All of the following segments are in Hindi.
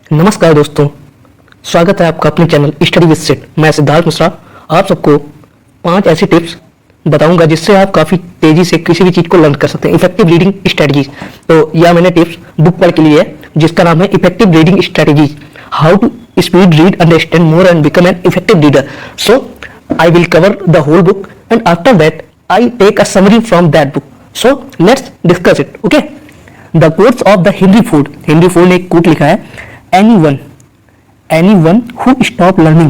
नमस्कार दोस्तों, स्वागत है आपका अपने चैनल स्टडी विद सेट। मैं सिद्धार्थ मिश्रा आप सबको 5 ऐसी टिप्स बताऊंगा जिससे आप काफ़ी तेज़ी से किसी भी चीज़ को लर्न कर सकते हैं। Effective reading strategies. तो यह मैंने टिप्स बुक पढ़ के लिए है जिसका नाम है effective reading strategies, how to speed read, understand more and become an effective reader. So I will cover the whole book and after that I take a summary from that book. So let's discuss it. Okay, the quotes of the Henry Ford. Henry Ford ने एक कोट लिखा है, anyone who stop learning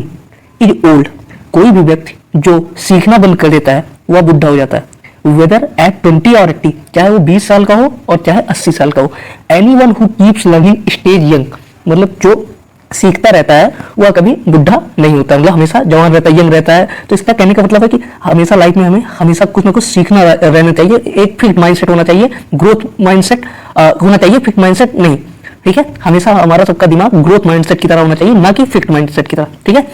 is old। कोई भी व्यक्ति जो सीखना बंद कर देता है वह बुढ़ा हो जाता है। वेदर एट 20 और 80, चाहे वो 20 साल का हो और चाहे 80 साल का हो। anyone who keeps learning stays young, मतलब जो सीखता रहता है वह कभी बुढ़ा नहीं होता, मतलब हमेशा जवान रहता है, यंग रहता है। तो इसका कहने का मतलब है कि हमेशा लाइफ में हमें हमेशा कुछ ना कुछ सीखना रहना चाहिए। एक फिक्स माइंडसेट होना चाहिए, ग्रोथ माइंडसेट होना चाहिए, फिक्स माइंडसेट नहीं। ठीक है, हमेशा हमारा सबका दिमाग ग्रोथ माइंडसेट की तरह होना चाहिए, ना कि फिक्स्ड माइंडसेट की तरह। ठीक है,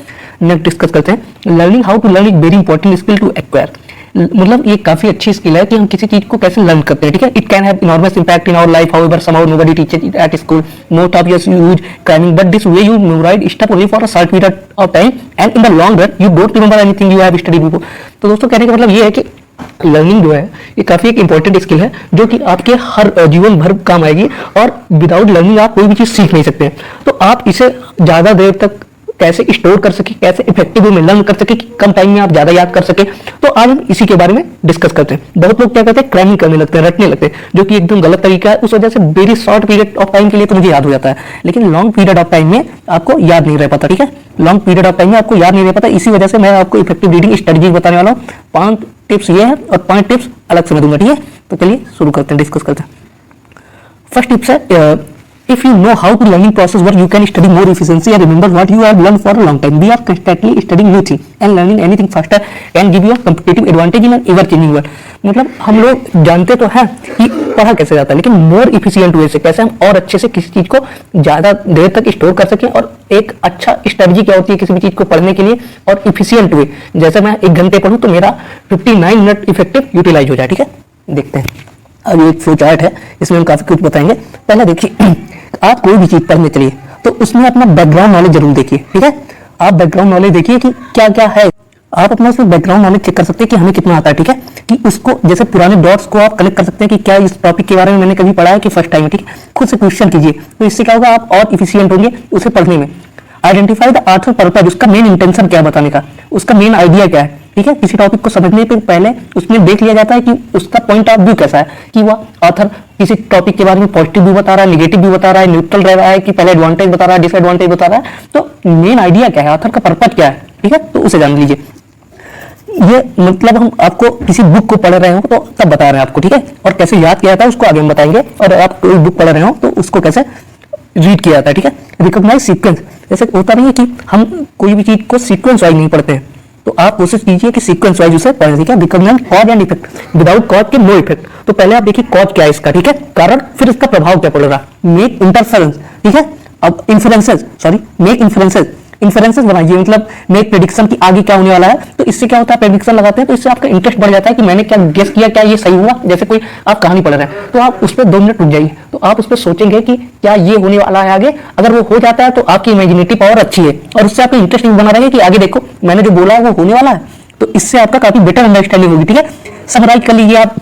नेक्स्ट डिस्कस करते हैं। Learning how to learn is very important skill to acquire. मतलब ये काफी अच्छी स्किल है कि हम किसी चीज को कैसे लर्न करते हैं। ठीक है, it can have enormous impact in our life, however somehow nobody teaches it at school, most of us use cramming, but this way you memorise stuff only for a short period of time and in the long run you don't remember anything you have studied before. तो दोस्तों कहने का मतलब ये है कि लर्निंग जो है ये काफी एक इंपॉर्टेंट स्किल है जो कि आपके हर जीवन भर काम आएगी, और विदाउट लर्निंग आप कोई भी चीज सीख नहीं सकते। तो आप इसे ज्यादा देर तक कैसे स्टोर कर सके, कैसे इफेक्टिव वे में लर्न कर सके कि कम टाइम में आप ज्यादा याद कर सके, तो आज हम इसी के बारे में डिस्कस करते हैं। बहुत लोग क्या कहते हैं, क्रैमिंग करने लगते हैं, रटने लगते हैं, जो कि एकदम गलत तरीका है। उस वजह से very short period of time के लिए तो मुझे याद हो जाता है, लेकिन लॉन्ग पीरियड ऑफ टाइम में आपको याद नहीं रह पाता। ठीक है, लॉन्ग पीरियड ऑफ टाइम में आपको याद नहीं रह पाता। इसी वजह से मैं आपको इफेक्टिव रीडिंग स्ट्रेटजीज बताने वाला हूँ। 5 टिप्स ये है और 5 टिप्स अलग से मैं दूंगा। ठीक है, तो चलिए शुरू करते हैं, डिस्कस करते हैं। फर्स्ट टिप्स है, if you know how to learning process work, you can study more efficiency and remember what you have learned for a long time. We are constantly studying new things and learning anything faster can give you a competitive advantage in an ever changing world। मतलब हम लोग जानते तो हैं कि पढ़ा कैसे जाता है, लेकिन मोर इफिशिएंट वे से कैसे हम और अच्छे से किसी चीज को ज्यादा देर तक स्टोर कर सकें, और एक अच्छा स्ट्रेटजी क्या होती है किसी भी चीज को पढ़ने के लिए, और इफिशिएंट वे। जैसे मैं 1 घंटे पढ़ूं तो मेरा 59 मिनट इफेक्टिव यूटिलाइज हो जाए। ठीक है, देखते हैं। अब ये एक फ्लो चार्ट है, इसमें हम काफी कुछ बताएंगे। पहला देखिए, आप कोई भी चीज पढ़ने चलिए तो उसमें अपना बैकग्राउंड नॉलेज जरूर देखिए। ठीक है, आप बैकग्राउंड नॉलेज देखिए कि क्या क्या है। आप अपना उसमें बैकग्राउंड नॉलेज चेक कर सकते हैं कि हमें कितना आता है। ठीक है, कि उसको जैसे पुराने डॉट्स को आप कनेक्ट कर सकते हैं कि क्या इस टॉपिक के बारे में मैंने कभी पढ़ा है कि फर्स्ट टाइम। ठीक है, खुद से क्वेश्चन कीजिए, तो इससे क्या होगा, आप और इफिशियंट होंगे उसे पढ़ने में। आइडेंटिफाई द ऑथर पर्पज, उसका मेन इंटेंशन क्या बताने का, उसका मेन आइडिया क्या है। ठीक है, किसी टॉपिक को समझने से पहले उसमें देख लिया जाता है कि उसका पॉइंट ऑफ व्यू कैसा है, कि वह ऑथर किसी टॉपिक के बारे में पॉजिटिव भी बता रहा है, नेगेटिव भी बता रहा है, न्यूट्रल रह रहा है, कि पहले एडवांटेज बता रहा है, डिसएडवांटेज बता रहा है। तो मेन आइडिया क्या है, ऑथर का पर्पज क्या है। ठीक है, तो उसे जान लीजिए। ये मतलब हम आपको किसी बुक को पढ़ रहे हो तो तब बता रहे हैं आपको। ठीक है, और कैसे याद किया जाता है उसको आगे हम बताएंगे, और आप कोई बुक पढ़ रहे हो तो उसको कैसे रीड किया जाता है। ठीक है, रिकॉग्नाइज सीक्वेंस, जैसे होता नहीं है कि हम कोई भी चीज को सीक्वेंस वाइज नहीं पढ़ते हैं, तो आप कोशिश कीजिए कि सीक्वेंस वाइज उसे पढ़ें। ठीक है, recognise cause and effect, without cause के नो इफेक्ट। तो पहले आप देखिए कॉज क्या है इसका, ठीक है, कारण, फिर इसका प्रभाव क्या पड़ रहा है। मेक इंटरफेरेंस, ठीक है, अब इन्फ्लुएंसेस, सॉरी मेक इन्फ्लुएंसेस बनाइए, मतलब मेक प्रेडिक्शन की आगे क्या होने वाला है। तो इससे क्या होता है, प्रेडिक्शन लगाते हैं तो इससे आपका इंटरेस्ट बढ़ जाता है कि मैंने क्या गेस किया, क्या ये सही हुआ। जैसे कोई आप कहानी पढ़ रहे हैं तो आप उस पर 2 मिनट रुक जाइए, तो आप उस पर सोचेंगे कि क्या ये होने वाला है आगे। अगर वो हो जाता है तो आपकी इमेजिनेटिव पावर अच्छी है, और उससे आपका इंटरेस्ट बना रहेगा कि आगे देखो मैंने जो बोला है वो होने वाला है। तो इससे आपका काफी बेटर अंडरस्टैंडिंग होगी। ठीक है, समराइज कर लीजिए आप,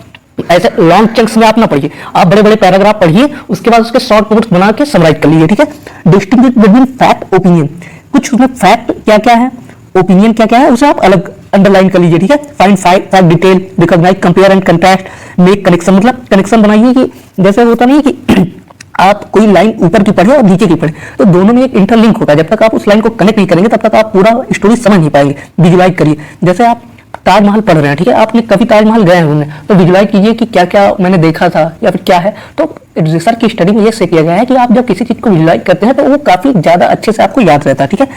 ऐसे लॉन्ग चंक्स में आप ना पढ़िए, आप बड़े बड़े पैराग्राफ पढ़िए, उसके बाद उसके शॉर्ट नोट्स बना के समराइज कर लीजिए। ठीक है, डिस्टिंग्विश बिटवीन फैक्ट ओपिनियन, कुछ उसमें फैक्ट क्या क्या है, ओपिनियन क्या क्या है, उसे आप अलग अंडरलाइन कर लीजिए। ठीक है, find fact detail, recognise, compare and contrast, make connection, मतलब कनेक्शन बनाइए कि जैसे होता नहीं है कि आप कोई लाइन ऊपर की पढ़े और नीचे की पढ़े, तो दोनों में एक इंटरलिंक होता है। जब तक आप उस लाइन को कनेक्ट नहीं करेंगे तब तक आप पूरा स्टोरी समझ नहीं पाएंगे। विजुलाइज करिए, जैसे आप ताजमहल पढ़ रहे हैं, ठीक है, आपने कभी ताजमहल गए होंगे तो विजुलाइज कीजिए कि क्या क्या मैंने देखा था या फिर क्या है। तो रिसर्च की स्टडी में ये से किया गया है कि आप जब किसी चीज को विजुलाइज करते हैं तो वो काफी ज्यादा अच्छे से आपको याद रहता है। ठीक है,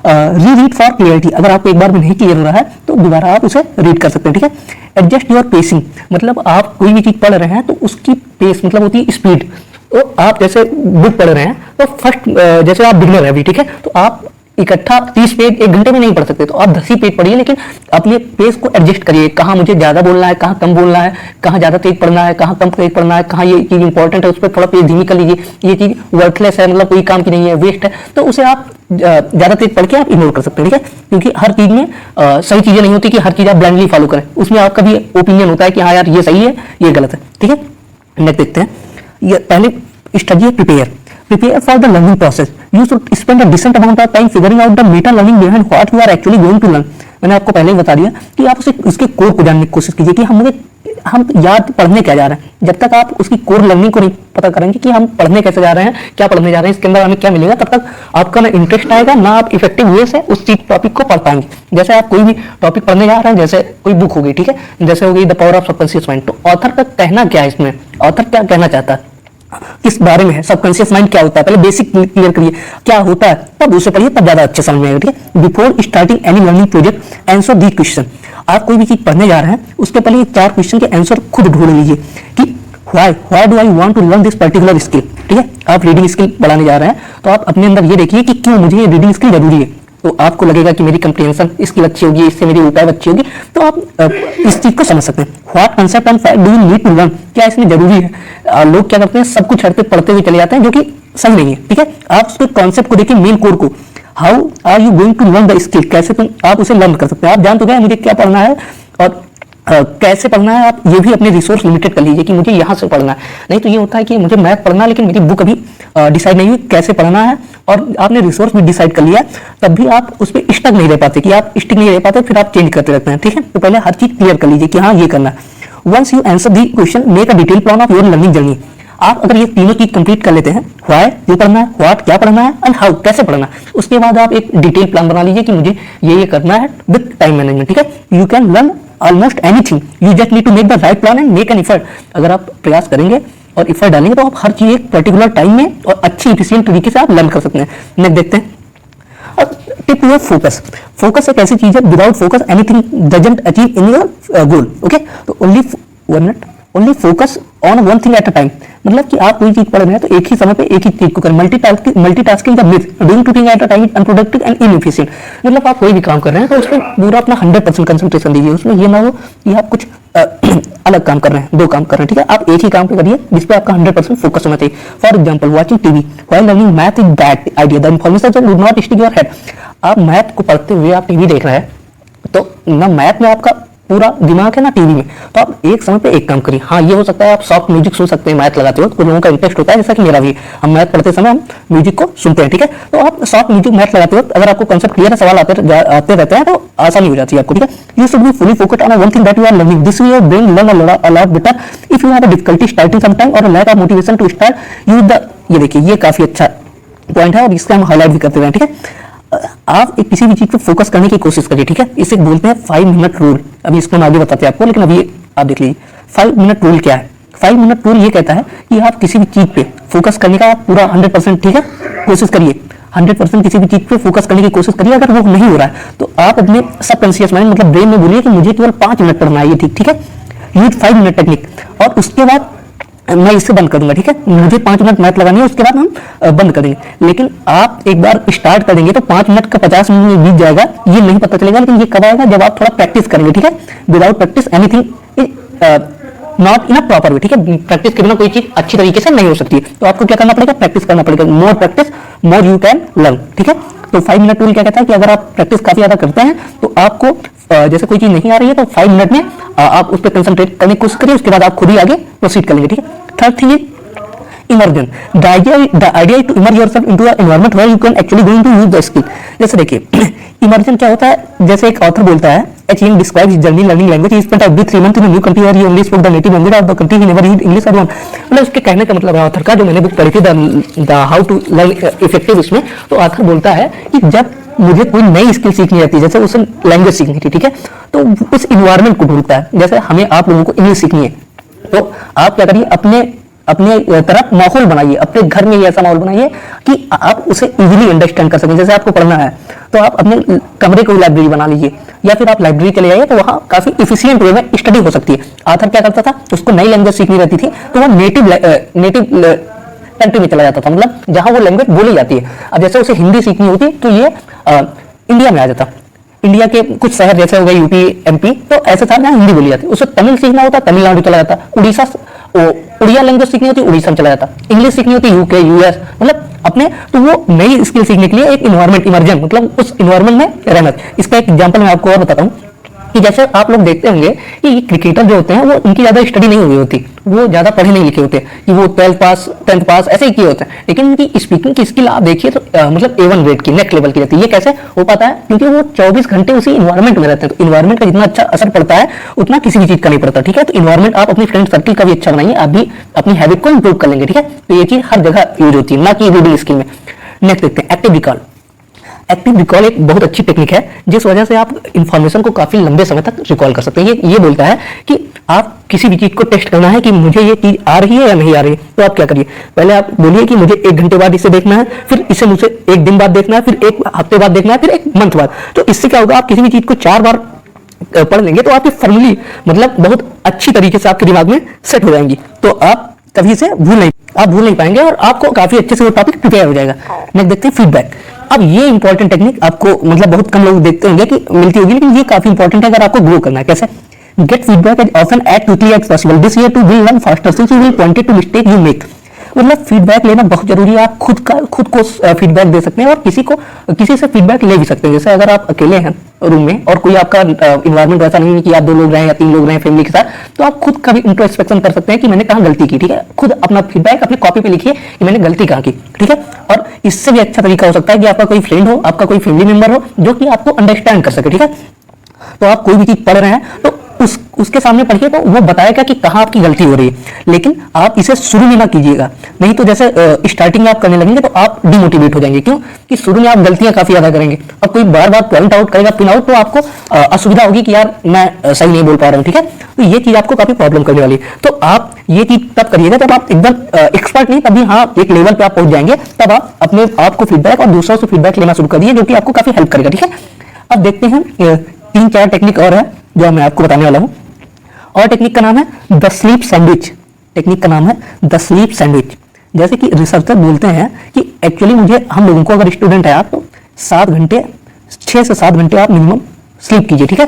री रीड फॉर क्लियरिटी, अगर आपको एक बार में नहीं क्लियर हो रहा है तो दोबारा आप उसे रीड कर सकते हैं। ठीक है, एडजस्ट योर पेसिंग, मतलब आप कोई भी चीज पढ़ रहे हैं तो उसकी पेस मतलब होती है स्पीड। तो आप जैसे बुक पढ़ रहे हैं तो फर्स्ट जैसे आप बिगनर है अभी, ठीक है, तो आप इकट्ठा 30 पेज 1 घंटे में नहीं पढ़ सकते, तो आप 10 ही पेज पढ़िए, लेकिन अपने पेज को एडजस्ट करिए, कहाँ मुझे ज्यादा बोलना है, कहाँ कम बोलना है, कहाँ ज्यादा तेज पढ़ना है, कहाँ कम तेज पढ़ना है, कहाँ ये चीज इंपॉर्टेंट है उस पर थोड़ा पेज धीमी कर लीजिए, ये चीज वर्थलेस है, मतलब कोई काम की नहीं है, वेस्ट है, तो उसे आप ज्यादा तेज पढ़ के आप इग्नोर कर सकते हैं, ठीक है। क्योंकि हर चीज में सही चीजें नहीं होती कि हर चीज आप ब्लाइंडली फॉलो करें, उसमें आपका भी ओपिनियन होता है कि हाँ यार ये सही है ये गलत है, ठीक है। नेक्स्ट देखते हैं, ये पहले स्टडी है prepare for the learning process. You should spend a decent amount of time figuring out the meta learning behind what you are actually going to learn. मैंने आपको पहले ही बता दिया कि आप उसके कोर को जानने की कोशिश कीजिए कि हम याद पढ़ने क्या जा रहे हैं। जब तक आप उसकी कोर लर्निंग को नहीं पता करेंगे कि हम पढ़ने कैसे जा रहे हैं, क्या पढ़ने जा रहे हैं, इसके अंदर हमें क्या मिलेगा, तब तक आपका ना इंटरेस्ट आएगा, ना आप इफेक्टिव वे से उस चीज टॉपिक को पढ़ पाएंगे। जैसे आप कोई भी टॉपिक पढ़ने जा रहे हैं, जैसे कोई बुक होगी, ठीक है, जैसे हो गई the power of subconscious mind, तो ऑथर का कहना क्या है, इसमें ऑथर क्या कहना चाहता है, किस बारे में है, सबकॉन्शियस माइंड क्या होता है, पहले बेसिक क्लियर करिए क्या होता है, तब उसे पढ़िए, तब ज्यादा अच्छे समझ में आएगा, ठीक है। Before starting any learning project answer the question. आप कोई भी चीज पढ़ने जा रहे हैं उसके पहले ये 4 क्वेश्चन के आंसर खुद ढूंढ लीजिए कि why do I want to learn this particular skill, ठीक है। आप रीडिंग स्किल बढ़ाने जा रहे हैं तो आप अपने अंदर ये देखिए कि क्यों मुझे ये रीडिंग स्किल जरूरी है, तो आपको लगेगा कि मेरी कंप्रीहेंशन स्किल अच्छी होगी, इससे मेरी उपाय अच्छी होगी, तो आप इस चीज को समझ सकते हैं। What concept and fact do you need to learn, क्या इसमें जरूरी है। लोग क्या करते हैं, सब कुछ पढ़ते हुए चले जाते हैं, जो कि सही नहीं है, ठीक है। आप उसके कॉन्सेप्ट को देखिए, मेन कोर को, how are you going to learn the skill, कैसे तुम आप उसे लर्न कर सकते हैं। आप जान तो गए मुझे क्या पढ़ना है और कैसे पढ़ना है, आप ये भी अपने रिसोर्स लिमिटेड कर लीजिए कि मुझे यहाँ से पढ़ना है। नहीं तो ये होता है कि मुझे मैथ पढ़ना है लेकिन मेरी बुक अभी डिसाइड नहीं हुई कैसे पढ़ना है, और आपने रिसोर्स भी डिसाइड कर लिया, तब भी आप उस पर स्टक नहीं रह पाते, कि आप स्टिक नहीं रह पाते, फिर आप चेंज करते रहते हैं, ठीक है। तो पहले हर चीज क्लियर कर लीजिए कि हाँ ये करना है। Once you answer the question make a detail plan of your learning journey. आप अगर ये तीनों चीज कंप्लीट कर लेते हैं, व्हाई क्यों पढ़ना है, व्हाट क्या पढ़ना है, एंड हाउ कैसे पढ़ना है, उसके बाद आप एक डिटेल प्लान बना लीजिए कि मुझे ये करना है विद टाइम मैनेजमेंट, ठीक है। You can learn almost anything, you just need to make the right plan and make an effort. अगर आप प्रयास करेंगे और एफर्ट डालेंगे तो आप हर चीज एक पर्टिकुलर टाइम में और अच्छी इफिशिएंट तरीके से आप लर्न कर सकते हैं। नेक्स्ट देखते हैं, टिप है फोकस। फोकस एक ऐसी चीज है, without focus anything doesn't achieve in your goal, okay. तो only focus on one thing at a time, मतलब कि आप कोई चीज पढ़ रहे हैं तो एक ही समय पे एक ही चीज को करें। Multitasking the myth, doing two thing at a time is unproductive and inefficient. मतलब आप कोई भी काम कर रहे हैं तो उसमें पूरा अपना 100% कंसंट्रेशन दीजिए, उसमें ये ना हो कि आप कुछ अलग काम कर रहे हैं, 2 काम कर रहे हैं, ठीक है। आप एक ही काम को करिए जिसपे आपका 100% फोकस होना चाहिए। For example watching TV while learning math is bad idea, the information would not stick your head. आप मैथ को पढ़ते हुए आप टीवी देख रहे हैं तो ना मैथ में आपका पूरा दिमाग है ना टीवी में, तो आप एक समय पे एक काम करिए। हाँ ये हो सकता है आप सॉफ्ट म्यूजिक सुन सकते हैं मैथ लगाते हो, कुछ लोगों का इंटरेस्ट होता है, जैसा कि मेरा भी, हम मैथ पढ़ते समय हम म्यूजिक को सुनते हैं, ठीक है। तो आप सॉफ्ट म्यूजिक मैथ लगाते हो, अगर आपको कॉन्सेप्ट क्लियर है, सवाल आते रहते हैं तो आसानी हो जाती है आपको, ठीक है। You should be fully focused on one thing that you are learning, this your brain learn a lot better. If you have a difficulty starting some time और lack of motivation to start use the, ये देखिए ये काफी अच्छा पॉइंट है और इसका हम हाईलाइट भी करते हैं, ठीक है। आप एक किसी भी चीज पे फोकस करने की कोशिश करिए, ठीक है। इसे बोलते हैं 5 मिनट रूल। अभी इसको हम आगे बताते हैं आपको, लेकिन अभी आप देख लीजिए 5 मिनट रूल क्या है। 5 मिनट रूल ये कहता है कि आप किसी भी चीज पे फोकस करने का पूरा 100%, ठीक है, कोशिश करिए। 100% किसी भी चीज पे फोकस करने की कोशिश करिए। अगर वो नहीं हो रहा है तो आप अपने सबकॉन्शियस माइंड मतलब ब्रेन में बोलिए कि मुझे केवल 5 मिनट पढ़ना है, ये ठीक है। यूज 5 मिनट टेक्निक, और उसके बाद मैं इससे बंद कर दूंगा, ठीक है। मुझे 5 मिनट मैथ लगानी है, उसके बाद हम बंद कर देंगे। लेकिन आप एक बार स्टार्ट कर देंगे तो 5 मिनट का 50 मिनट में बीत जाएगा, ये नहीं पता चलेगा। लेकिन ये कब आएगा, जब आप थोड़ा प्रैक्टिस करेंगे, ठीक है। Without practice anything not in a proper way, ठीक है। प्रैक्टिस के बिना कोई चीज अच्छी तरीके से नहीं हो सकती है, तो आपको क्या करना पड़ेगा, प्रैक्टिस करना पड़ेगा। More practice more you can learn, ठीक है। तो 5 मिनट रूल क्या कहता है कि अगर आप प्रैक्टिस काफी ज्यादा करते हैं तो आपको जैसे कोई चीज नहीं आ रही है तो 5 मिनट में आप उस पर कंसंट्रेट करने की कोशिश करिए, उसके बाद आप खुद ही आगे प्रोसीड करेंगे, ठीक है। Third thing is immersion. The idea is to immerse yourself into an environment where you can actually going to use the skill. जैसे देखिए immersion क्या होता है, जैसे एक ऑथर बोलता है, H.E.M. describes his journey learning language. He spent every 3 months in a new country where he only spoke the native language of the country. He never used English or one. मतलब उसके कहने का मतलब है ऑथर का, जो मैंने बुक पढ़ी थी the how to learn effective, इसमें तो ऑथर बोलता है कि जब मुझे कोई नई स्किल सीखनी आती है, जैसे उसे लैंग्वेज सीखनी थी, ठीक है, तो उस इन्वायरमेंट को ढूंढता है। जैसे हमें आप लोगों को इंग्लिश सीखनी है तो आप क्या करिए, अपने तरफ माहौल बनाइए, अपने घर में ऐसा माहौल बनाइए कि आप उसे इजीली अंडरस्टैंड कर सकें। जैसे आपको पढ़ना है तो आप अपने कमरे को लाइब्रेरी बना लीजिए, या फिर आप लाइब्रेरी चले जाइए, तो वहाँ काफी इफिशिएंट वे में स्टडी हो सकती है। आथर क्या करता था, उसको नई लैंग्वेज सीखनी रहती थी तो वह नेटिव कंट्री में चला जाता था, मतलब जहां वो लैंग्वेज बोली जाती है। अब जैसे उसे हिंदी सीखनी होती तो ये इंडिया में आ जाता, इंडिया के कुछ शहर जैसे हो गए यूपी एमपी, तो ऐसे था जहाँ हिंदी बोली जाती, उससे तमिल सीखना होता तमिलनाडु चला जाता, उड़ीसा उड़िया लैंग्वेज सीखनी होती उड़ीसा में चला जाता, इंग्लिश सीखनी होती यूके यूएस, मतलब अपने, तो वो नई स्किल सीखने के लिए एक इन्वायरमेंट इमर्जन, मतलब उस इन्वायरमेंट में रहना। इसका एक एग्जांपल मैं आपको और बताता हूँ कि जैसे आप लोग देखते होंगे कि ये क्रिकेटर जो होते हैं वो उनकी ज्यादा स्टडी नहीं हुई होती, वो ज्यादा पढ़े नहीं लिखे होते कि वो 12th पास 10th पास ऐसे ही किए होते हैं, लेकिन उनकी स्पीकिंग की स्किल आप देखिए तो मतलब A1 ग्रेड की, नेक्स्ट लेवल की रहती है। ये कैसे हो पाता है? क्योंकि वो 24 घंटे उसी इन्वायरमेंट में रहते हैं, तो इन्वायरमेंट का जितना अच्छा असर पड़ता है उतना किसी भी चीज का नहीं पड़ता, ठीक है। तो इन्वायरमेंट आप अपनी फ्रेंड सर्कल का भी अच्छा बनाइए, आप भी अपनी हैबिट को इंप्रूव कर लेंगे, ठीक है। तो ये चीज हर जगह यूज होती है, ना कि रीडिंग स्किल में। नेक्स्ट देखते हैं एक्टिव रिकॉल। एक्टिव रिकॉल एक बहुत अच्छी टेक्निक है जिस वजह से आप इंफॉर्मेशन को काफी लंबे समय तक रिकॉल कर सकते हैं। ये बोलता है कि आप किसी भी चीज को टेस्ट करना है कि मुझे ये चीज आ रही है या नहीं आ रही है, तो आप क्या करिए, पहले आप बोलिए कि मुझे 1 घंटे बाद इसे देखना है, फिर इसे मुझे 1 दिन बाद देखना है, फिर 1 हफ्ते बाद देखना है, फिर 1 मंथ बाद। तो इससे क्या होगा, आप किसी भी चीज को 4 बार पढ़ लेंगे तो आपकी फॉर्मूली मतलब बहुत अच्छी तरीके से आपके दिमाग में सेट हो जाएंगी, तो आप कभी इसे भूल नहीं पाएंगे और आपको काफी अच्छे से वो टॉपिक प्रिपेयर हो जाएगा। नेक्स्ट देखते हैं फीडबैक। अब ये इंपॉर्टेंट टेक्निक आपको मतलब बहुत कम लोग देखते होंगे कि मिलती होगी, लेकिन ये काफी इंपॉर्टेंट है अगर आपको ग्रो करना है। कैसे? Get feedback as often as quickly as possible, this way to will learn faster since you will pointed to mistake you make. मतलब फीडबैक लेना बहुत जरूरी है, आप खुद को फीडबैक दे सकते हैं और किसी से फीडबैक ले भी सकते हैं। जैसे अगर आप अकेले हैं रूम में और कोई आपका इन्वायरमेंट वैसा नहीं है कि आप 2 लोग रहे या 3 लोग रहे फैमिली के साथ, तो आप खुद का भी इंट्रोस्पेक्शन कर सकते हैं कि मैंने कहाँ गलती की, ठीक है। खुद अपना फीडबैक अपनी कॉपी पे लिखिए कि मैंने गलती कहाँ की, ठीक है। और इससे भी अच्छा तरीका हो सकता है कि आपका कोई फ्रेंड हो, आपका कोई फैमिली मेंबर हो जो कि आपको अंडरस्टैंड कर सके, ठीक है। तो आप कोई भी चीज पढ़ रहे हैं तो उसके सामने पढ़िए तो वो बताएगा कि कहाँ आपकी गलती हो रही है, लेकिन आप इसे शुरू में ना कीजिएगा, नहीं तो जैसे स्टार्टिंग में आप करने लगेंगे तो आप डिमोटिवेट हो जाएंगे। क्यों? कि शुरू में आप गलतियां काफी ज्यादा करेंगे, अब कोई बार बार पॉइंट आउट करेगा पिन आउट, तो आपको असुविधा होगी कि यार मैं सही नहीं बोल पा रहा हूँ, ठीक है। तो ये चीज आपको काफी प्रॉब्लम करने वाली है। तो आप ये चीज तब करिएगा जब आप एकदम एक्सपर्ट नहीं, तभी हाँ एक लेवल पे आप पहुंच जाएंगे, तब आप अपने आप को फीडबैक और दूसरों से फीडबैक लेना शुरू करिए, जो कि आपको काफी हेल्प करेगा, ठीक है। अब देखते हैं 3-4 टेक्निक और है जो मैं आपको बताने वाला हूँ। और टेक्निक का नाम है द स्लीप सैंडविच। टेक्निक का नाम है द स्लीप सैंडविच। जैसे कि रिसर्चर बोलते हैं कि एक्चुअली हम लोगों को, अगर स्टूडेंट है आप, तो 7 घंटे 6 से 7 घंटे आप मिनिमम स्लीप कीजिए, ठीक है।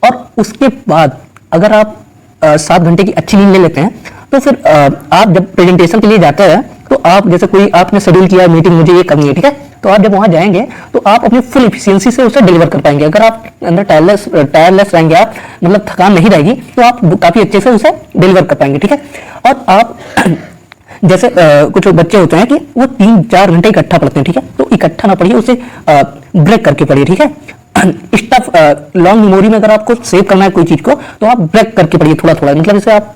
और उसके बाद अगर आप 7 घंटे की अच्छी नींद ले लेते हैं तो फिर आप जब प्रेजेंटेशन के लिए जाते हैं तो आप जैसे कोई आपने शेड्यूल किया मीटिंग, मुझे ये करनी है, ठीक है, तो आप जब वहां जाएंगे तो आप अपनी फुल एफिशिएंसी से उसे डिलीवर कर पाएंगे। अगर आप अंदर टायरलेस रहेंगे, आप मतलब थकान नहीं रहेगी, तो आप काफी अच्छे से उसे डिलीवर कर पाएंगे, ठीक है। और आप जैसे कुछ बच्चे होते हैं कि वो 3-4 घंटे इकट्ठा पढ़ते हैं, ठीक है, तो इकट्ठा ना पढ़िए, उसे ब्रेक करके पढ़िए, ठीक है। स्टफ लॉन्ग मेमोरी में अगर आपको सेव करना है कोई चीज को, तो आप ब्रेक करके पढ़िए थोड़ा थोड़ा। मतलब जैसे आप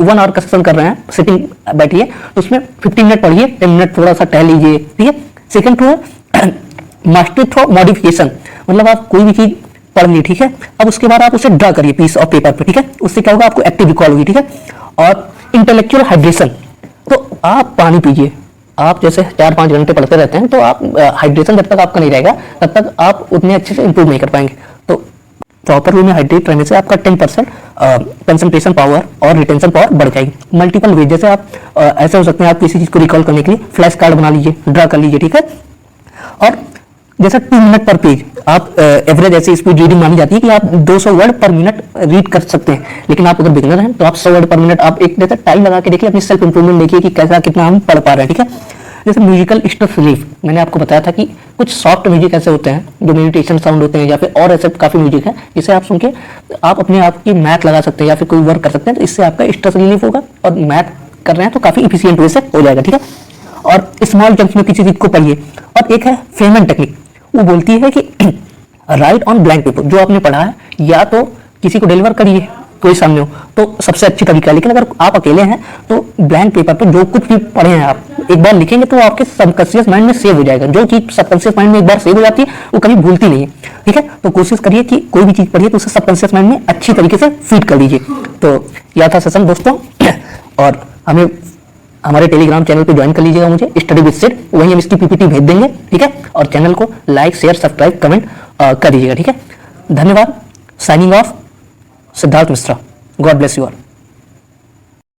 1 आवर का सेशन कर रहे हैं, सिटिंग बैठिए, तो उसमें 15 मिनट पढ़िए, 10 मिनट थोड़ा सा टहल लीजिए, ठीक है। सेकंड टू है मास्टरी थ्रू मॉडिफिकेशन। मतलब आप कोई भी चीज पढ़ ली, ठीक है, अब उसके बाद आप उसे ड्रा करिए पीस ऑफ पेपर पे, ठीक है। उससे क्या होगा, आपको एक्टिव रिकॉल होगी, ठीक है। और इंटेलेक्चुअल हाइड्रेशन, तो आप पानी पीजिए। आप जैसे 4-5 घंटे पढ़ते रहते हैं तो आप हाइड्रेशन जब तक आपका नहीं रहेगा तब तक आप उतने अच्छे से इंप्रूव नहीं कर पाएंगे। तो प्रॉपर वे में हाइड्रेट रहने से आपका 10% कंसंट्रेशन पावर और रिटेंशन पावर बढ़ जाएगी। मल्टीपल वे, जैसे आप ऐसे हो सकते हैं, आप किसी चीज को रिकॉल करने के लिए फ्लैश कार्ड बना लीजिए, ड्रा कर लीजिए, ठीक है। और जैसे 2 मिनट पर पेज, आप एवरेज ऐसी स्पीड रीडिंग मानी जाती है कि आप 200 वर्ड पर मिनट रीड कर सकते हैं, लेकिन आप अगर बिगनर हैं तो आप 100 वर्ड पर मिनट, आप एक जैसे टाइम लगा के देखिए, अपनी सेल्फ इंप्रूवमेंट देखिए कि कैसा कितना हम पढ़ पा रहे हैं, ठीक है। जैसे म्यूजिकल स्ट्रेस रिलीफ, मैंने आपको बताया था कि कुछ सॉफ्ट म्यूजिक ऐसे होते हैं जो मेडिटेशन साउंड होते हैं, या फिर और ऐसे काफी म्यूजिक है जिसे आप सुन के आप अपने आप की मैथ लगा सकते हैं या फिर कोई वर्क कर सकते हैं, तो इससे आपका स्ट्रेस रिलीफ होगा और मैथ कर रहे हैं तो काफी इफिशियंट वे से हो जाएगा, ठीक है। और स्मॉल जंप्स में किसी चीज को पढ़िए। और एक है फेमन टेक्निक, वो बोलती है कि राइट ऑन ब्लैंक पेपर, जो आपने पढ़ा है या तो किसी को डिलीवर करिए, कोई सामने हो तो सबसे अच्छी तरीका है, लेकिन अगर आप अकेले हैं तो ब्लैंक पेपर पर जो कुछ भी पढ़े हैं आप एक बार लिखेंगे तो आपके सबकॉन्शियस माइंड में सेव हो जाएगा। जो चीज सबकॉन्शियस माइंड में एक बार सेव हो जाती है वो कभी भूलती नहीं है, ठीक है। तो कोशिश करिए कि कोई भी चीज पढ़िए तो उसे सबकॉन्शियस माइंड में अच्छी तरीके से फीड कर दीजिए। तो यह था सेशन दोस्तों, और हमें हमारे टेलीग्राम चैनल पे ज्वाइन कर लीजिएगा मुझे, स्टडी विद सिड, वहीं हम इसकी पीपीटी भेज देंगे, ठीक है। और चैनल को लाइक शेयर सब्सक्राइब कमेंट कर दीजिएगा, ठीक है। धन्यवाद। Signing off, Siddharth Mishra. God bless you all.